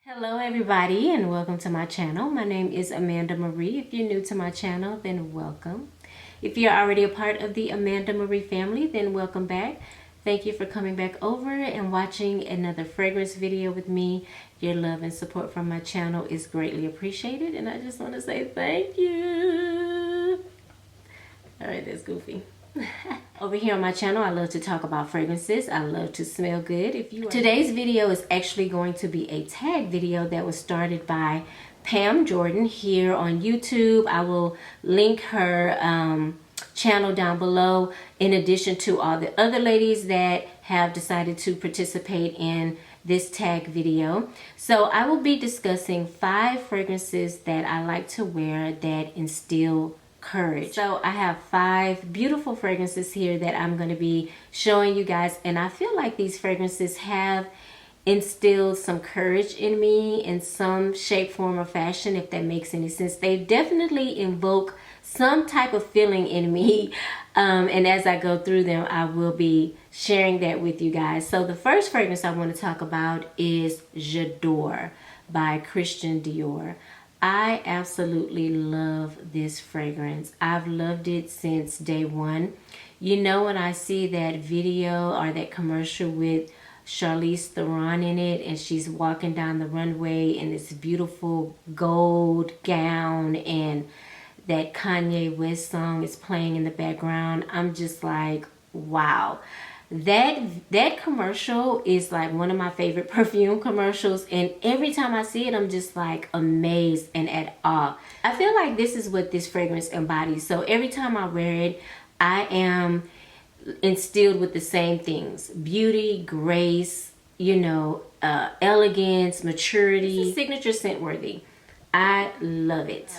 Hello everybody and welcome to my channel. My name is Amanda Marie. If you're new to my channel, then welcome. If you're already a part of the Amanda Marie family, then welcome back. Thank you for coming back over and watching another fragrance video with me. Your love and support from my channel is greatly appreciated, and I just want to say thank you. All right, that's goofy. Over here on my channel, I love to talk about fragrances. I love to smell good. Today's video is actually going to be a tag video that was started by Pam Jordan here on YouTube. I will link her channel down below, in addition to all the other ladies that have decided to participate in this tag video. So I will be discussing 5 fragrances that I like to wear that instill courage. So I have 5 beautiful fragrances here that I'm going to be showing you guys, and I feel like these fragrances have instilled some courage in me in some shape, form, or fashion, if that makes any sense. They definitely invoke some type of feeling in me, and as I go through them, I will be sharing that with you guys. So the first fragrance I want to talk about is J'adore by Christian Dior. I absolutely love this fragrance. I've loved it since day one. You know, when I see that video or that commercial with Charlize Theron in it, and she's walking down the runway in this beautiful gold gown, and that Kanye West song is playing in the background, I'm just like, wow. That commercial is like one of my favorite perfume commercials, and every time I see it, I'm just like amazed and at awe. I feel like this is what this fragrance embodies. So every time I wear it, I am instilled with the same things: beauty, grace, elegance, maturity. It's signature scent worthy. I love it.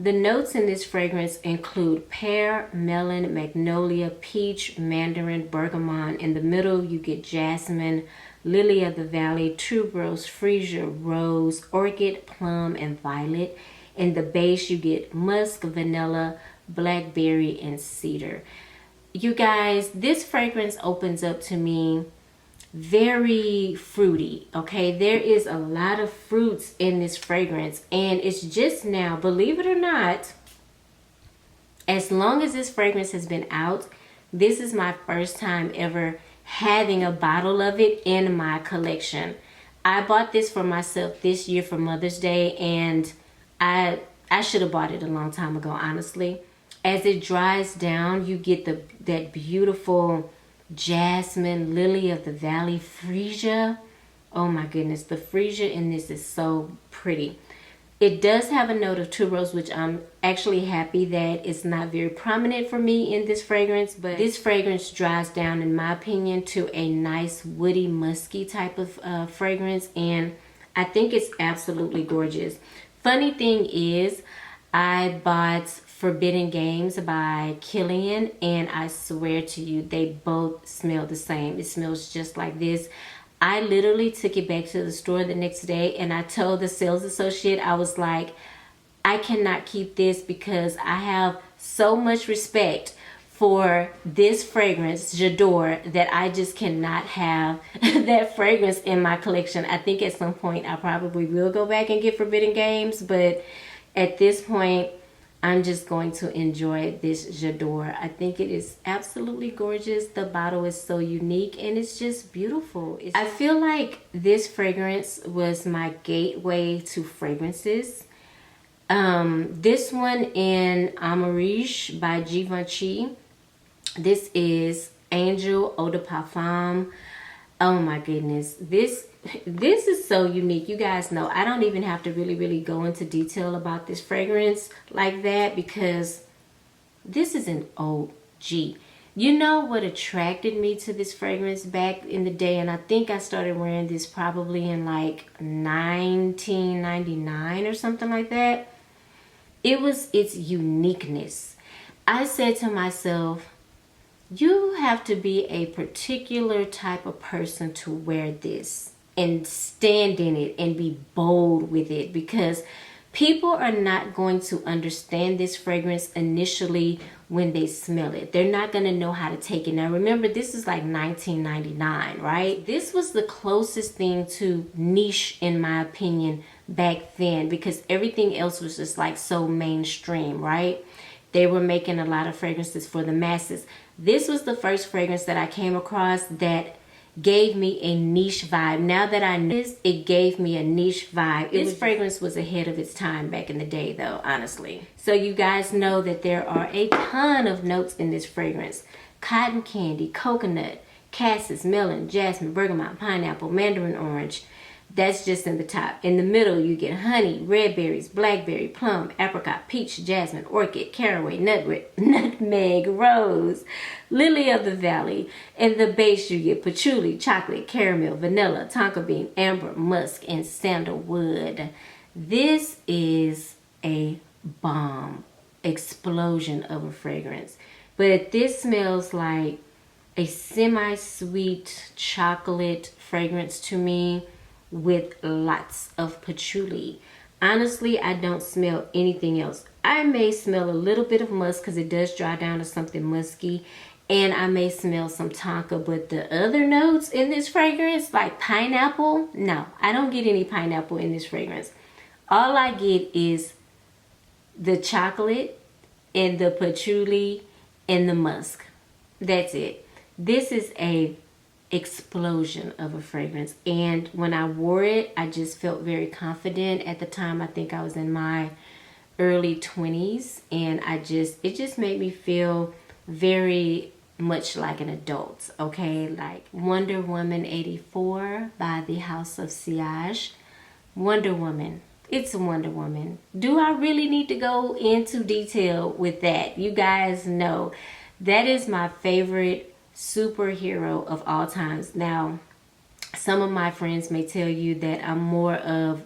The notes in this fragrance include pear, melon, magnolia, peach, mandarin, bergamot. In the middle, you get jasmine, lily of the valley, tuberose, freesia, rose, orchid, plum, and violet. In the base, you get musk, vanilla, blackberry, and cedar. You guys, this fragrance opens up to me very fruity. Okay, there is a lot of fruits in this fragrance, and it's just now, believe it or not, as long as this fragrance has been out, this is my first time ever having a bottle of it in my collection. I bought this for myself this year for Mother's Day, and I should have bought it a long time ago, honestly. As it dries down, you get that beautiful jasmine, lily of the valley, freesia. Oh my goodness, the freesia in this is so pretty. It does have a note of tuberose, which I'm actually happy that it's not very prominent for me in this fragrance, but this fragrance dries down, in my opinion, to a nice woody, musky type of fragrance, and I think it's absolutely gorgeous. Funny thing is, I bought Forbidden Games by Christien, and I swear to you, they both smell the same. It smells just like this. I literally took it back to the store the next day, and I told the sales associate, I was like, I cannot keep this because I have so much respect for this fragrance, J'adore, that I just cannot have that fragrance in my collection. I think at some point I probably will go back and get Forbidden Games, but at this point, I'm just going to enjoy this J'adore. I think it is absolutely gorgeous. The bottle is so unique, and it's just beautiful. I feel like this fragrance was my gateway to fragrances. This one in M.I.B by Givenchy. This is Angel Eau de Parfum. Oh my goodness, this is so unique. You guys know I don't even have to really go into detail about this fragrance like that, because this is an OG. You know what attracted me to this fragrance back in the day, and I think I started wearing this probably in like 1999 or something like that. It was its uniqueness. I said to myself, you have to be a particular type of person to wear this and stand in it and be bold with it, because People are not going to understand this fragrance initially when they smell it. They're not going to know how to take it. Now remember, this is like $19.99, right? This was the closest thing to niche, in my opinion, back then, because everything else was just like so mainstream, right? They were making a lot of fragrances for the masses. This was the first fragrance that I came across that gave me a niche vibe. Now that I know this, it gave me a niche vibe. This fragrance was ahead of its time back in the day though, honestly. So you guys know that there are a ton of notes in this fragrance. Cotton candy, coconut, cassis, melon, jasmine, bergamot, pineapple, mandarin orange. That's just in the top. In the middle, you get honey, red berries, blackberry, plum, apricot, peach, jasmine, orchid, caraway, nutmeg, rose, lily of the valley. In the base, you get patchouli, chocolate, caramel, vanilla, tonka bean, amber, musk, and sandalwood. This is a bomb explosion of a fragrance. But this smells like a semi-sweet chocolate fragrance to me, with lots of patchouli. Honestly, I don't smell anything else. I may smell a little bit of musk because it does dry down to something musky, and I may smell some tonka, but the other notes in this fragrance, like pineapple, no, I don't get any pineapple in this fragrance. All I get is the chocolate and the patchouli and the musk. That's it. This is a explosion of a fragrance, and when I wore it, I just felt very confident. At the time, I think I was in my early 20s, and it just made me feel very much like an adult, okay? Like Wonder Woman 84 by the House of Siage. Wonder Woman. It's a Wonder Woman. Do I really need to go into detail with that? You guys know that is my favorite superhero of all times. Now, some of my friends may tell you that I'm more of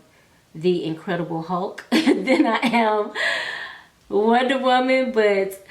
the Incredible Hulk than I am Wonder Woman, but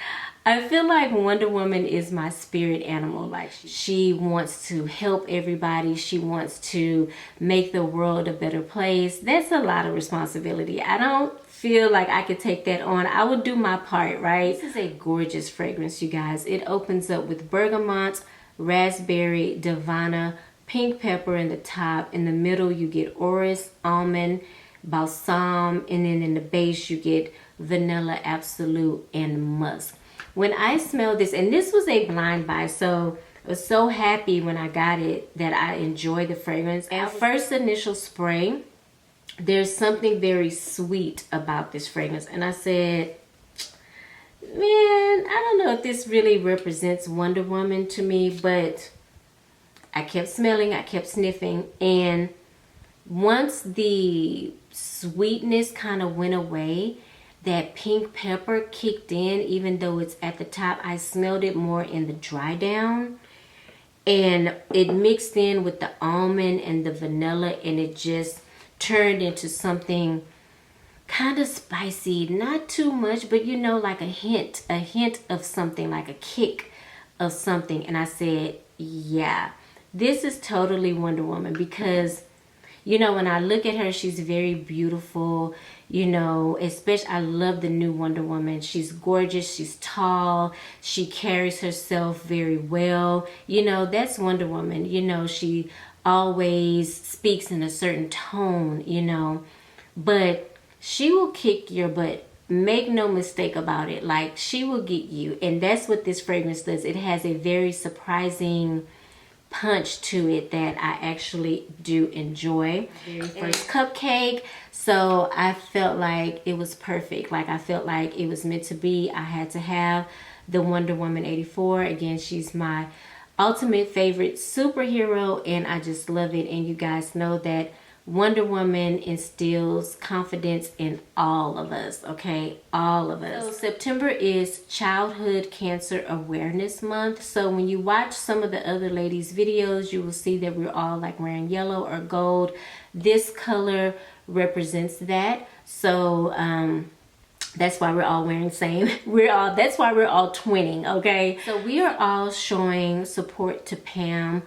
I feel like Wonder Woman is my spirit animal. Like, she wants to help everybody. She wants to make the world a better place. That's a lot of responsibility. I don't feel like I could take that on. I would do my part, right? This is a gorgeous fragrance, you guys. It opens up with bergamot, raspberry, divana, pink pepper in the top. In the middle, you get orris, almond, balsam, and then in the base, you get vanilla, absolute, and musk. When I smelled this, and this was a blind buy, so I was so happy when I got it that I enjoyed the fragrance. At first initial spray, there's something very sweet about this fragrance, and I said, man, I don't know if this really represents Wonder Woman to me, but I kept smelling, I kept sniffing, and once the sweetness kind of went away, that pink pepper kicked in. Even though it's at the top, I smelled it more in the dry down, and it mixed in with the almond and the vanilla, and it just turned into something kind of spicy, not too much, but you know, like a hint of something, like a kick of something. And I said, yeah, this is totally Wonder Woman, because you know, when I look at her, she's very beautiful. You know, especially, I love the new Wonder Woman. She's gorgeous. She's tall. She carries herself very well. You know, that's Wonder Woman. You know, she always speaks in a certain tone, you know. But she will kick your butt. Make no mistake about it. Like, she will get you. And that's what this fragrance does. It has a very surprising punch to it that I actually do enjoy. Very first cupcake, so I felt like it was perfect. Like, I felt like it was meant to be. I had to have the Wonder Woman 84. Again, she's my ultimate favorite superhero, and I just love it. And you guys know that Wonder Woman instills confidence in all of us, okay? All of us. So September is Childhood Cancer Awareness Month. So when you watch some of the other ladies' videos, you will see that we're all like wearing yellow or gold. This color represents that. So that's why we're all wearing the same. That's why we're all twinning, okay? So we are all showing support to Pam,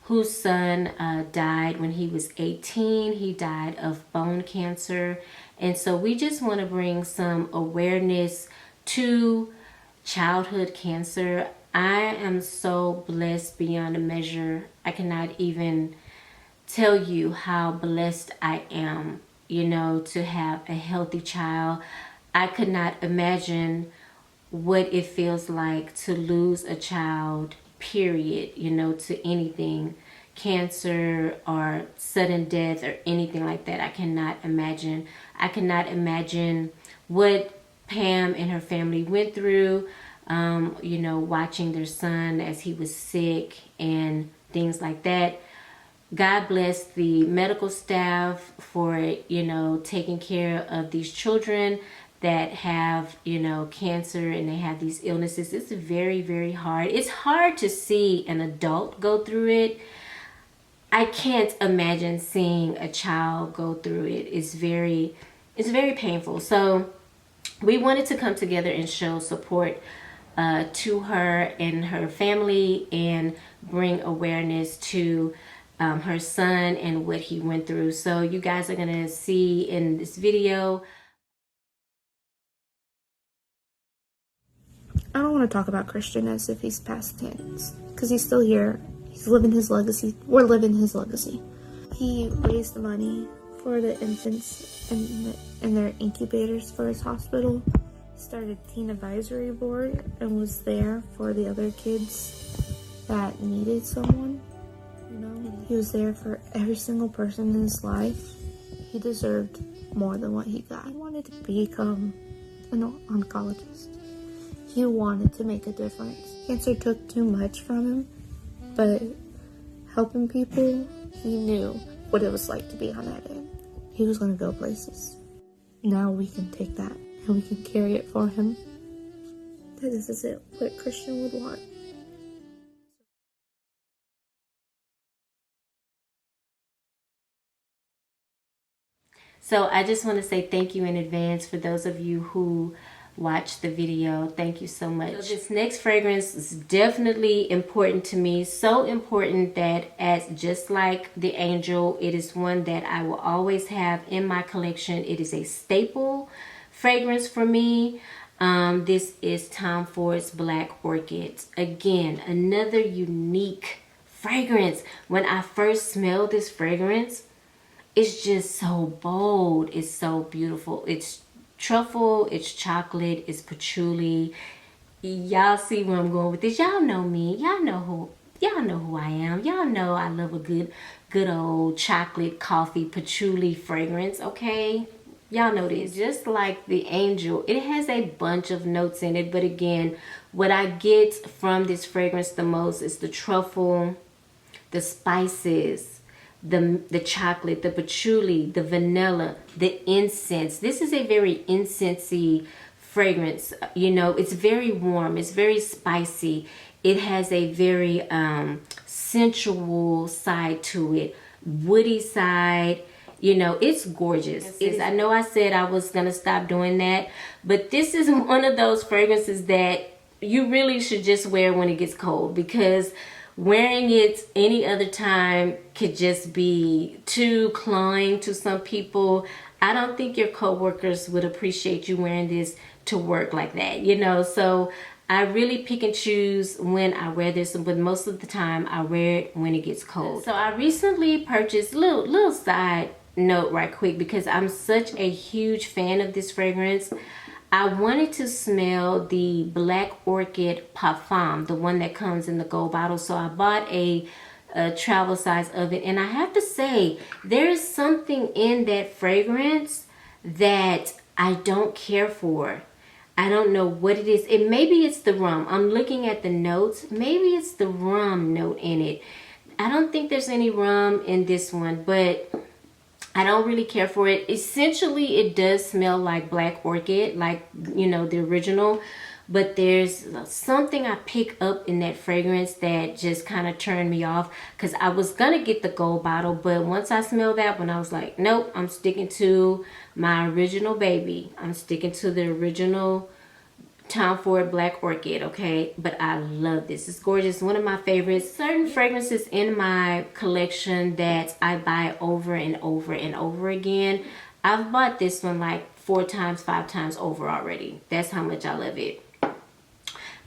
whose son died when he was 18. He died of bone cancer. And so we just want to bring some awareness to childhood cancer. I am so blessed beyond a measure. I cannot even tell you how blessed I am, you know, to have a healthy child. I could not imagine what it feels like to lose a child, period, you know, to anything, cancer or sudden death or anything like that. I cannot imagine. I cannot imagine what Pam and her family went through, you know, watching their son as he was sick and things like that. God bless the medical staff for, you know, taking care of these children that have, you know, cancer and they have these illnesses. It's very, very hard. It's hard to see an adult go through it. I can't imagine seeing a child go through it. It's very painful. So we wanted to come together and show support to her and her family and bring awareness to her son and what he went through. So you guys are gonna see in this video. I don't want to talk about Christien as if he's past tense, because he's still here. He's living his legacy. We're living his legacy. He raised the money for the infants and their incubators for his hospital. He started Teen Advisory Board and was there for the other kids that needed someone. You know, he was there for every single person in his life. He deserved more than what he got. He wanted to become an oncologist. He wanted to make a difference. Cancer took too much from him, but helping people, he knew what it was like to be on that end. He was going to go places. Now we can take that and we can carry it for him. This is it, what Christien would want. So I just want to say thank you in advance for those of you who watched the video. Thank you so much. So this next fragrance is definitely important to me. So important that as just like the Angel, it is one that I will always have in my collection. It is a staple fragrance for me. This is Tom Ford's Black Orchid. Again, another unique fragrance. When I first smelled this fragrance, it's just so bold. It's so beautiful. It's truffle, it's chocolate, it's patchouli. Y'all see where I'm going with this. Y'all know me. Y'all know who I am. Y'all know I love a good old chocolate, coffee, patchouli fragrance, okay? Y'all know this. Just like the Angel, it has a bunch of notes in it, but again, what I get from this fragrance the most is the truffle, the spices, the chocolate, the patchouli, the vanilla, the incense. This is a very incensey fragrance. You know, it's very warm, it's very spicy. It has a very sensual side to it, woody side. You know, it's gorgeous. I know I said I was gonna stop doing that, but this is one of those fragrances that you really should just wear when it gets cold, because wearing it any other time could just be too cloying to some people. I don't think your coworkers would appreciate you wearing this to work like that, you know. So I really pick and choose when I wear this, but most of the time I wear it when it gets cold. So I recently purchased little side note right quick, because I'm such a huge fan of this fragrance. I wanted to smell the Black Orchid Parfum, the one that comes in the gold bottle. So I bought a travel size of it. And I have to say, there is something in that fragrance that I don't care for. I don't know what it is. Maybe it's the rum. I'm looking at the notes. Maybe it's the rum note in it. I don't think there's any rum in this one, but I don't really care for it. Essentially, it does smell like Black Orchid, like, you know, the original. But there's something I pick up in that fragrance that just kind of turned me off. Because I was going to get the gold bottle. But once I smelled that one, I was like, nope, I'm sticking to my original baby. I'm sticking to the original Tom Ford Black Orchid, okay? But I love this. It's gorgeous. One of my favorites. Certain fragrances in my collection that I buy over and over and over again. I've bought this one like 4 times, 5 times over already. That's how much I love it.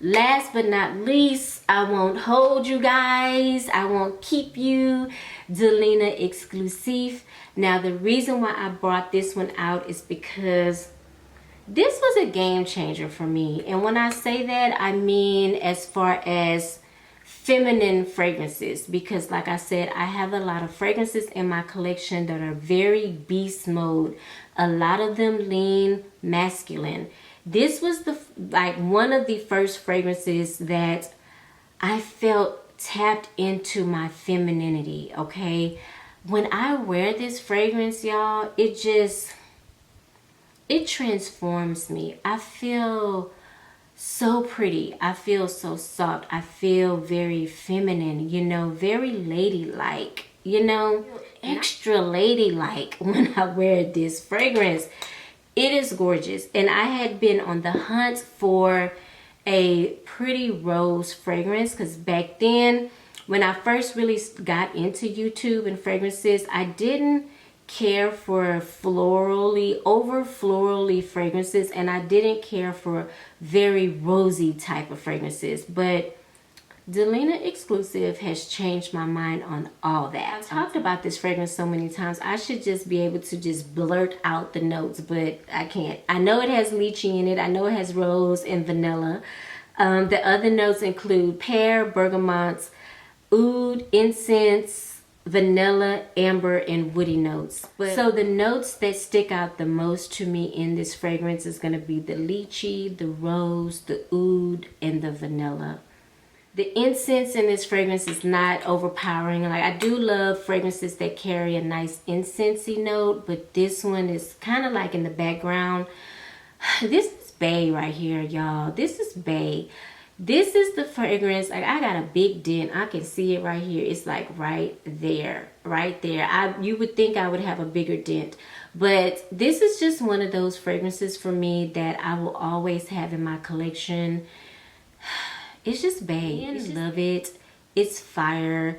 Last but not least, I won't hold you guys. I won't keep you. Delina Exclusive. Now, the reason why I brought this one out is because this was a game changer for me. And when I say that, I mean as far as feminine fragrances. Because like I said, I have a lot of fragrances in my collection that are very beast mode. A lot of them lean masculine. This was one of the first fragrances that I felt tapped into my femininity, okay? When I wear this fragrance, y'all, it transforms me. I feel so pretty. I feel so soft. I feel very feminine, you know, very ladylike, you know, extra ladylike when I wear this fragrance. It is gorgeous. And I had been on the hunt for a pretty rose fragrance because back then, when I first really got into YouTube and fragrances, I didn't care for over florally fragrances, and I didn't care for very rosy type of fragrances. But Delina Exclusive has changed my mind on all that. I've talked about this fragrance so many times. I should just be able to just blurt out the notes, but I can't. I know it has lychee in it. I know it has rose and vanilla. The other notes include pear, bergamot, oud, incense, vanilla, amber, and woody notes. So the notes that stick out the most to me in this fragrance is going to be the lychee, the rose, the oud, and the vanilla. The incense in this fragrance is not overpowering. Like, I do love fragrances that carry a nice incensey note, but this one is kind of like in the background. This is Bay right here, y'all. This is Bay. This is the fragrance. Like, I got a big dent. I can see it right here. It's like right there, right there. You would think I would have a bigger dent, but this is just one of those fragrances for me that I will always have in my collection. It's just Bay. I love it. It's fire.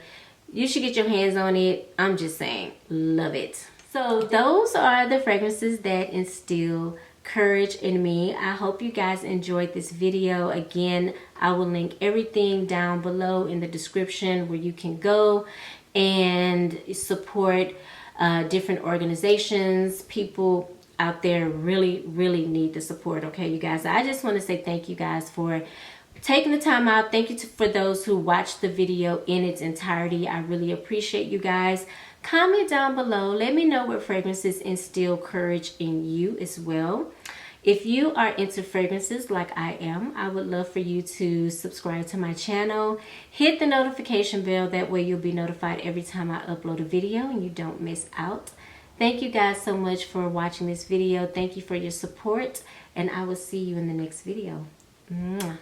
You should get your hands on it. I'm just saying, love it. So those are the fragrances that instill courage in me. I hope you guys enjoyed this video. Again, I will link everything down below in the description where you can go and support different organizations. People out there really need the support, okay, you guys? I just want to say thank you guys for taking the time out. Thank you for those who watched the video in its entirety. I really appreciate you guys. Comment down below. Let me know what fragrances instill courage in you as well. If you are into fragrances like I am, I would love for you to subscribe to my channel. Hit the notification bell. That way you'll be notified every time I upload a video and you don't miss out. Thank you guys so much for watching this video. Thank you for your support, and I will see you in the next video. Mwah.